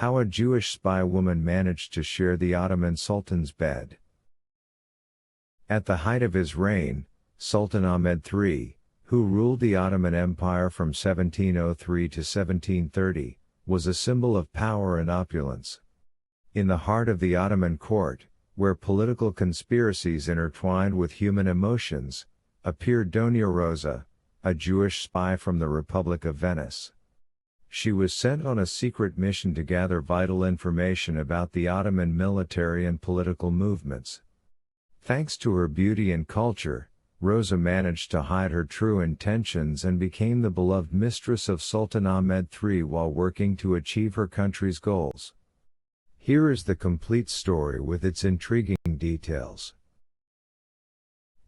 How a Jewish spy woman managed to share the Ottoman Sultan's bed. At the height of his reign, Sultan Ahmed III, who ruled the Ottoman Empire from 1703 to 1730, was a symbol of power and opulence. In the heart of the Ottoman court, where political conspiracies intertwined with human emotions, appeared Doña Rosa, a Jewish spy from the Republic of Venice. She was sent on a secret mission to gather vital information about the Ottoman military and political movements. Thanks to her beauty and culture, Rosa managed to hide her true intentions and became the beloved mistress of Sultan Ahmed III while working to achieve her country's goals. Here is the complete story with its intriguing details.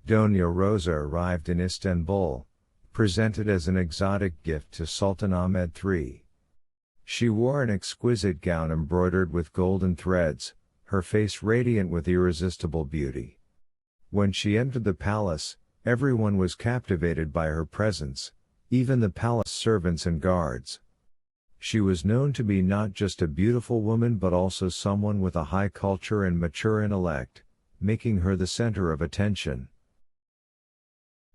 Doña Rosa arrived in Istanbul, presented as an exotic gift to Sultan Ahmed III. She wore an exquisite gown embroidered with golden threads, her face radiant with irresistible beauty. When she entered the palace, everyone was captivated by her presence, even the palace servants and guards. She was known to be not just a beautiful woman but also someone with a high culture and mature intellect, making her the center of attention.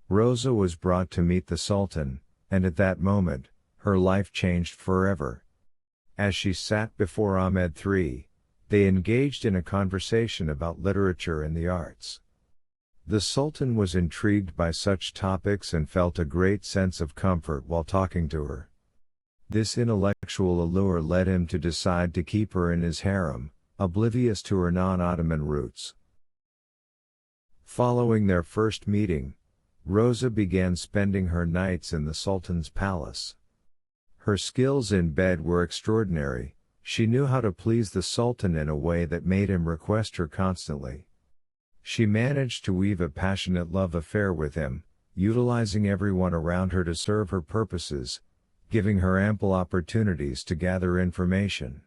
Rosa was brought to meet the Sultan, and at that moment, her life changed forever. As she sat before Ahmed III, they engaged in a conversation about literature and the arts. The Sultan was intrigued by such topics and felt a great sense of comfort while talking to her. This intellectual allure led him to decide to keep her in his harem, oblivious to her non-Ottoman roots. Following their first meeting, Rosa began spending her nights in the Sultan's palace. Her skills in bed were extraordinary. She knew how to please the Sultan in a way that made him request her constantly. She managed to weave a passionate love affair with him, utilizing everyone around her to serve her purposes, giving her ample opportunities to gather information.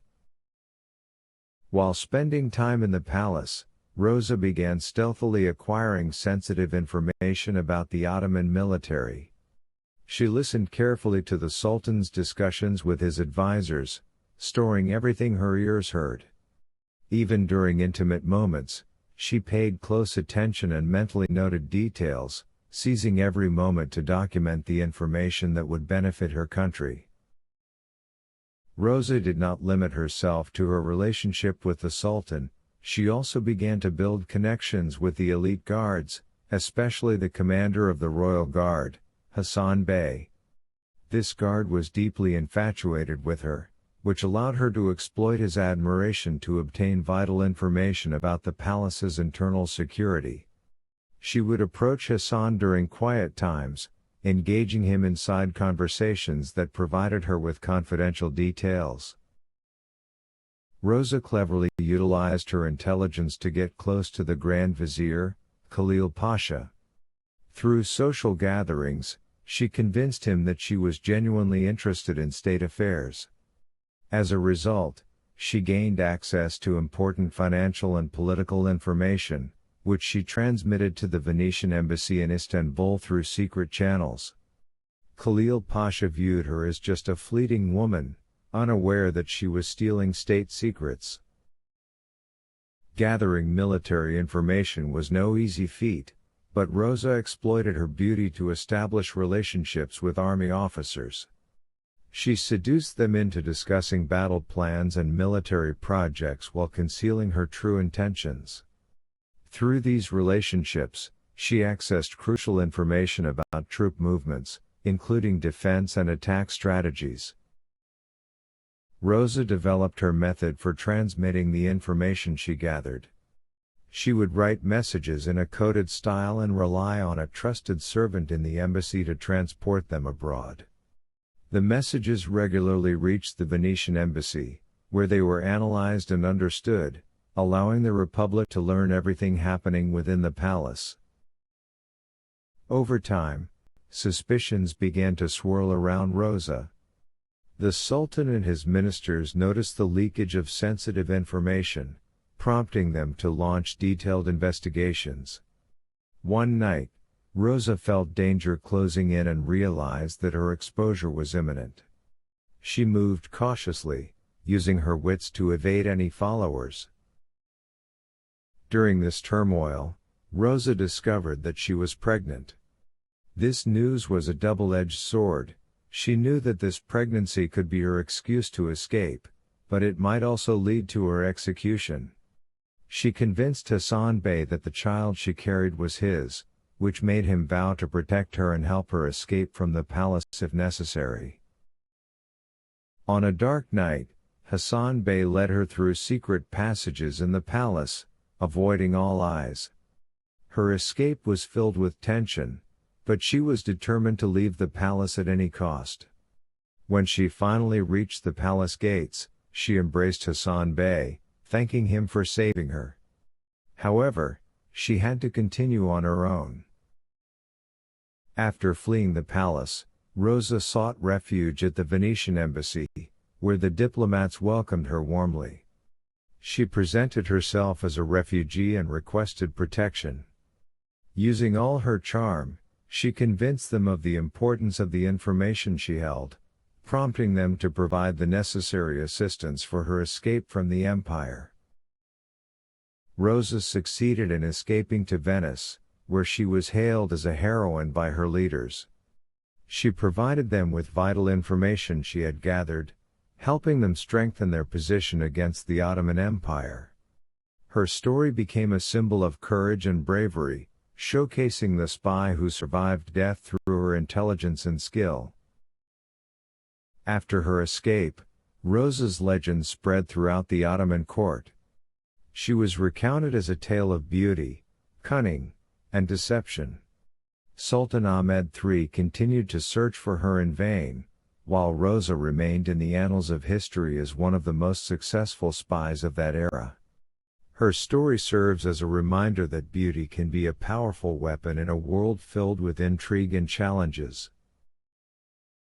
While spending time in the palace, Rosa began stealthily acquiring sensitive information about the Ottoman military. She listened carefully to the Sultan's discussions with his advisors, storing everything her ears heard. Even during intimate moments, she paid close attention and mentally noted details, seizing every moment to document the information that would benefit her country. Rosa did not limit herself to her relationship with the Sultan. She also began to build connections with the elite guards, especially the commander of the royal guard, Hassan Bey. This guard was deeply infatuated with her, which allowed her to exploit his admiration to obtain vital information about the palace's internal security. She would approach Hassan during quiet times, engaging him in side conversations that provided her with confidential details. Rosa cleverly utilized her intelligence to get close to the Grand Vizier, Khalil Pasha. Through social gatherings, she convinced him that she was genuinely interested in state affairs. As a result, she gained access to important financial and political information, which she transmitted to the Venetian embassy in Istanbul through secret channels. Khalil Pasha viewed her as just a fleeting woman, unaware that she was stealing state secrets. Gathering military information was no easy feat, but Rosa exploited her beauty to establish relationships with army officers. She seduced them into discussing battle plans and military projects while concealing her true intentions. Through these relationships, she accessed crucial information about troop movements, including defense and attack strategies. Rosa developed her method for transmitting the information she gathered. She would write messages in a coded style and rely on a trusted servant in the embassy to transport them abroad. The messages regularly reached the Venetian embassy, where they were analyzed and understood, allowing the Republic to learn everything happening within the palace. Over time, suspicions began to swirl around Rosa. The Sultan and his ministers noticed the leakage of sensitive information, prompting them to launch detailed investigations. One night, Rosa felt danger closing in and realized that her exposure was imminent. She moved cautiously, using her wits to evade any followers. During this turmoil, Rosa discovered that she was pregnant. This news was a double-edged sword. She knew that this pregnancy could be her excuse to escape, but it might also lead to her execution. She convinced Hassan Bey that the child she carried was his, which made him vow to protect her and help her escape from the palace if necessary. On a dark night, Hassan Bey led her through secret passages in the palace, avoiding all eyes. Her escape was filled with tension, but she was determined to leave the palace at any cost. When she finally reached the palace gates, she embraced Hassan Bey, thanking him for saving her. However, she had to continue on her own. After fleeing the palace, Rosa sought refuge at the Venetian embassy, where the diplomats welcomed her warmly. She presented herself as a refugee and requested protection. Using all her charm, she convinced them of the importance of the information she held, prompting them to provide the necessary assistance for her escape from the empire. Rosa succeeded in escaping to Venice, where she was hailed as a heroine by her leaders. She provided them with vital information she had gathered, helping them strengthen their position against the Ottoman Empire. Her story became a symbol of courage and bravery, showcasing the spy who survived death through her intelligence and skill. After her escape, Rosa's legend spread throughout the Ottoman court. She was recounted as a tale of beauty, cunning, and deception. Sultan Ahmed III continued to search for her in vain, while Rosa remained in the annals of history as one of the most successful spies of that era. Her story serves as a reminder that beauty can be a powerful weapon in a world filled with intrigue and challenges.